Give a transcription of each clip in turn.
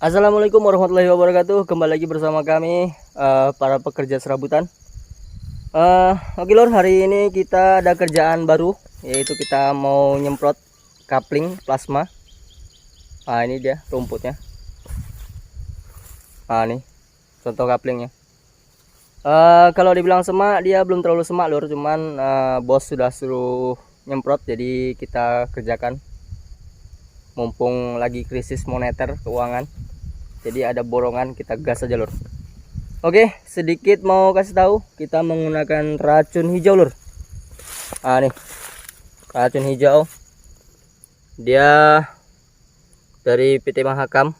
Assalamualaikum warahmatullahi wabarakatuh. Kembali lagi bersama kami para pekerja serabutan. Oke lor, hari ini kita ada kerjaan baru, yaitu kita mau nyemprot kapling plasma. Ini dia rumputnya. Ini contoh kaplingnya. Kalau dibilang semak, dia belum terlalu semak lor, cuman bos sudah suruh nyemprot, jadi kita kerjakan. Mumpung lagi krisis moneter keuangan, jadi ada borongan, kita gas aja lor. Oke, sedikit mau kasih tahu, kita menggunakan racun hijau lur. Nih, racun hijau. Dia dari PT Mahakam,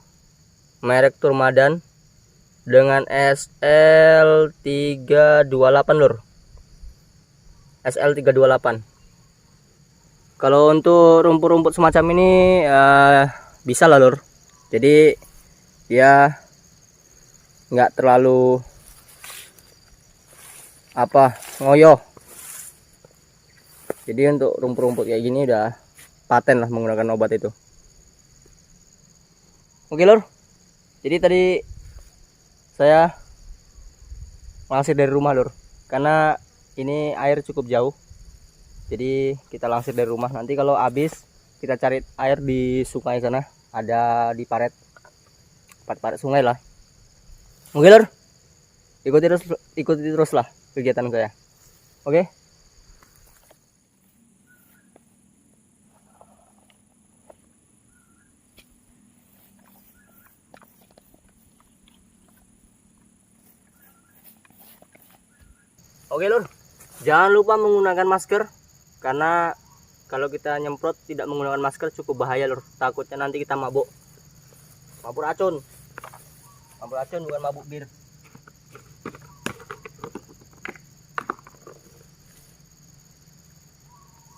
merek Turmadan dengan SL328 lur. SL328. Kalau untuk rumput-rumput semacam ini bisa lah lur. Jadi dia nggak terlalu ngoyo. Jadi untuk rumput-rumput kayak gini udah paten lah menggunakan obat itu. Oke lor, jadi tadi saya langsir dari rumah lor, karena ini air cukup jauh, jadi kita langsir dari rumah. Nanti kalau habis kita cari air di sungai sana, ada di paret sungai lah. Oke lor, ikuti terus lah kegiatan saya. Oke. Oke lur, jangan lupa menggunakan masker, karena kalau kita nyemprot tidak menggunakan masker cukup bahaya lur. Takutnya nanti kita mabuk racun bukan mabuk bir.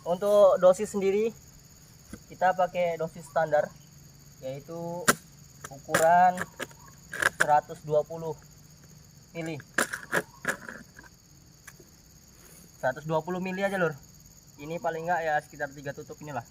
Untuk dosis sendiri kita pakai dosis standar, yaitu ukuran 120 mili. 120 mili aja lur. Ini paling enggak ya sekitar 3 tutup inilah.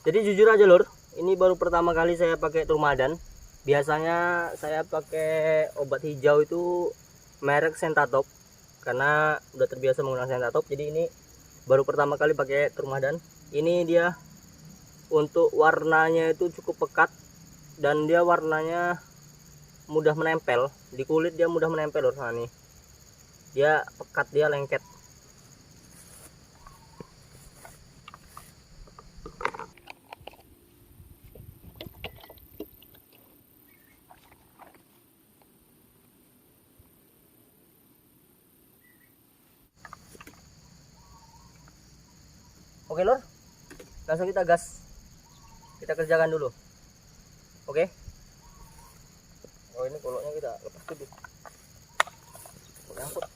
Jadi jujur aja lur, ini baru pertama kali saya pakai Turmadan. Biasanya saya pakai obat hijau itu merek Sentatop, karena udah terbiasa menggunakan Sentatop. Jadi ini baru pertama kali pakai Turmadan. Ini dia untuk warnanya itu cukup pekat, dan dia warnanya mudah menempel di kulit. Dia mudah menempel lur. Nah nih, dia pekat, dia lengket. Oke lor, langsung kita gas, kita kerjakan dulu. Oke. Oh ini koloknya kita lepas dulu. Angkut.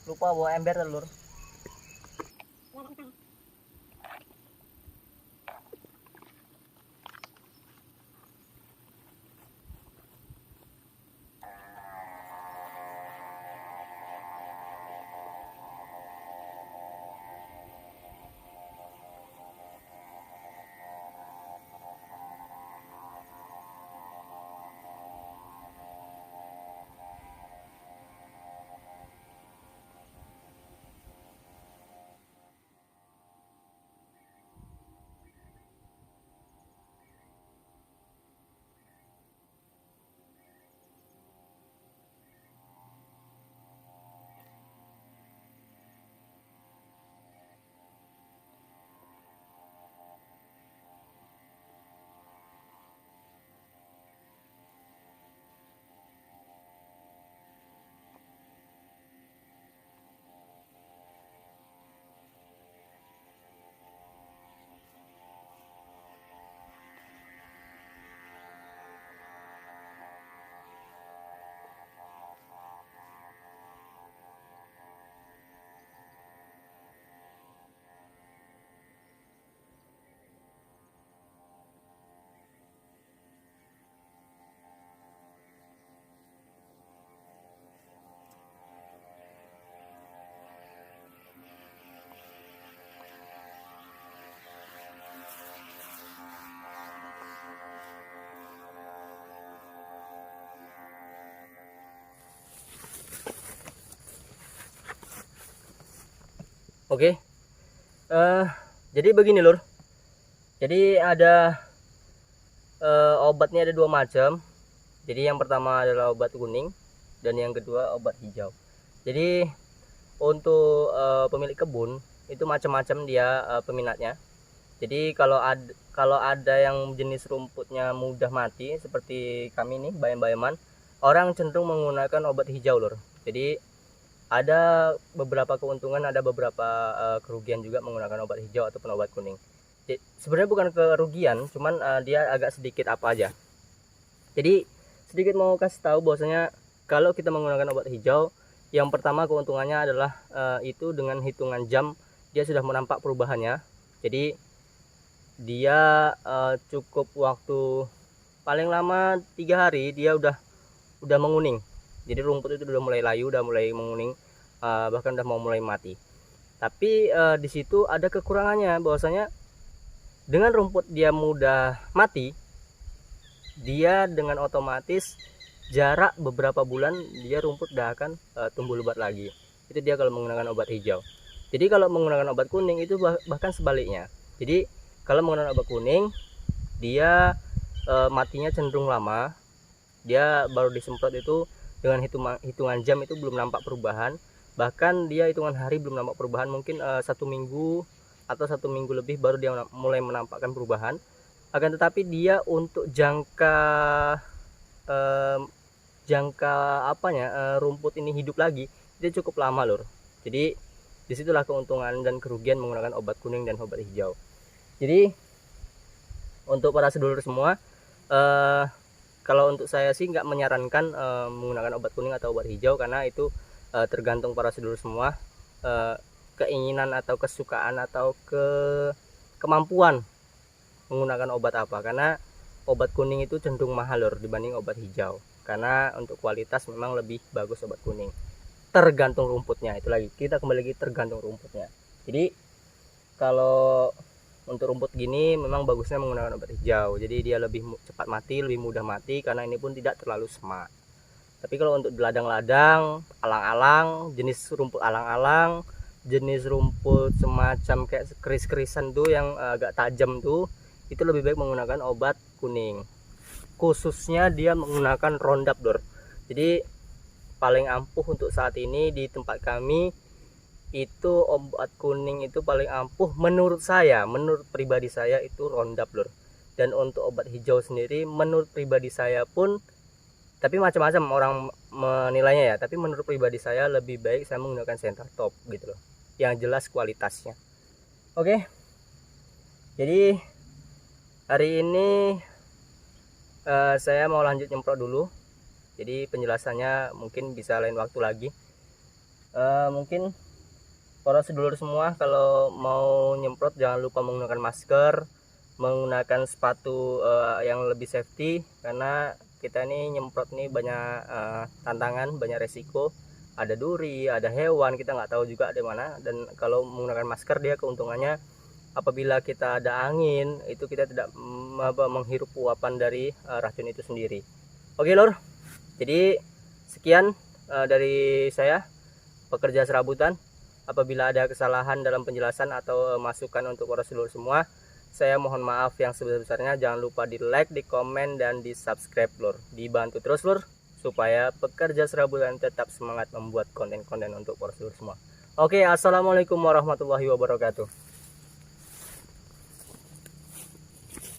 Lupa bawa ember lur. Oke. Jadi begini lur, jadi ada obatnya ada dua macam. Jadi yang pertama adalah obat kuning dan yang kedua obat hijau. Jadi untuk pemilik kebun itu macam-macam dia peminatnya. Jadi kalau ada yang jenis rumputnya mudah mati seperti kami nih bayam-bayaman, orang cenderung menggunakan obat hijau lur. Jadi ada beberapa keuntungan, ada beberapa kerugian juga menggunakan obat hijau ataupun obat kuning. Jadi, sebenarnya bukan kerugian, cuman dia agak sedikit apa aja. Jadi sedikit mau kasih tahu bahwasanya kalau kita menggunakan obat hijau, yang pertama keuntungannya adalah itu dengan hitungan jam dia sudah menampak perubahannya. Jadi dia cukup waktu paling lama 3 hari dia udah menguning. Jadi rumput itu udah mulai layu, udah mulai menguning, bahkan udah mau mulai mati. Tapi di situ ada kekurangannya, bahwasanya dengan rumput dia mudah mati, dia dengan otomatis jarak beberapa bulan dia rumput udah akan tumbuh lebat lagi. Itu dia kalau menggunakan obat hijau. Jadi kalau menggunakan obat kuning itu bahkan sebaliknya. Jadi kalau menggunakan obat kuning dia matinya cenderung lama. Dia baru disemprot itu dengan hitungan jam itu belum nampak perubahan, bahkan dia hitungan hari belum nampak perubahan, mungkin 1 minggu atau 1 minggu lebih baru dia mulai menampakkan perubahan. Akan tetapi dia untuk jangka rumput ini hidup lagi dia cukup lama lur. Jadi disitulah keuntungan dan kerugian menggunakan obat kuning dan obat hijau. Jadi untuk para sedulur semua, kalau untuk saya sih nggak menyarankan menggunakan obat kuning atau obat hijau, karena itu tergantung para sedulur semua, keinginan atau kesukaan atau kemampuan menggunakan obat apa. Karena obat kuning itu cenderung mahal lor dibanding obat hijau, karena untuk kualitas memang lebih bagus obat kuning. Tergantung rumputnya, itu lagi kita kembali lagi tergantung rumputnya. Jadi kalau untuk rumput gini memang bagusnya menggunakan obat hijau, jadi dia lebih cepat mati, lebih mudah mati, karena ini pun tidak terlalu semak. Tapi kalau untuk ladang-ladang, alang-alang, jenis rumput alang-alang, jenis rumput semacam kayak keris-kerisan tuh yang agak tajam tuh, itu lebih baik menggunakan obat kuning. Khususnya dia menggunakan Roundup lor. Jadi paling ampuh untuk saat ini di tempat kami itu obat kuning itu paling ampuh menurut saya, menurut pribadi saya itu Roundup lur. Dan untuk obat hijau sendiri menurut pribadi saya pun, tapi macam-macam orang menilainya ya, tapi menurut pribadi saya lebih baik saya menggunakan Center Top gitu loh, yang jelas kualitasnya. Oke, jadi hari ini saya mau lanjut nyemprot dulu, jadi penjelasannya mungkin bisa lain waktu lagi. Mungkin para sedulur semua kalau mau nyemprot jangan lupa menggunakan masker, menggunakan sepatu yang lebih safety, karena kita ini nyemprot nih banyak tantangan, banyak resiko, ada duri, ada hewan, kita nggak tahu juga di mana. Dan kalau menggunakan masker dia keuntungannya apabila kita ada angin itu kita tidak menghirup uapan dari racun itu sendiri. Oke lor, jadi sekian dari saya pekerja serabutan. Apabila ada kesalahan dalam penjelasan atau masukan untuk para sedulur semua, saya mohon maaf yang sebesar-besarnya. Jangan lupa di like, di komen, dan di subscribe lor. Dibantu terus lor, supaya pekerja serabutan tetap semangat membuat konten-konten untuk para sedulur semua. Oke, assalamualaikum warahmatullahi wabarakatuh.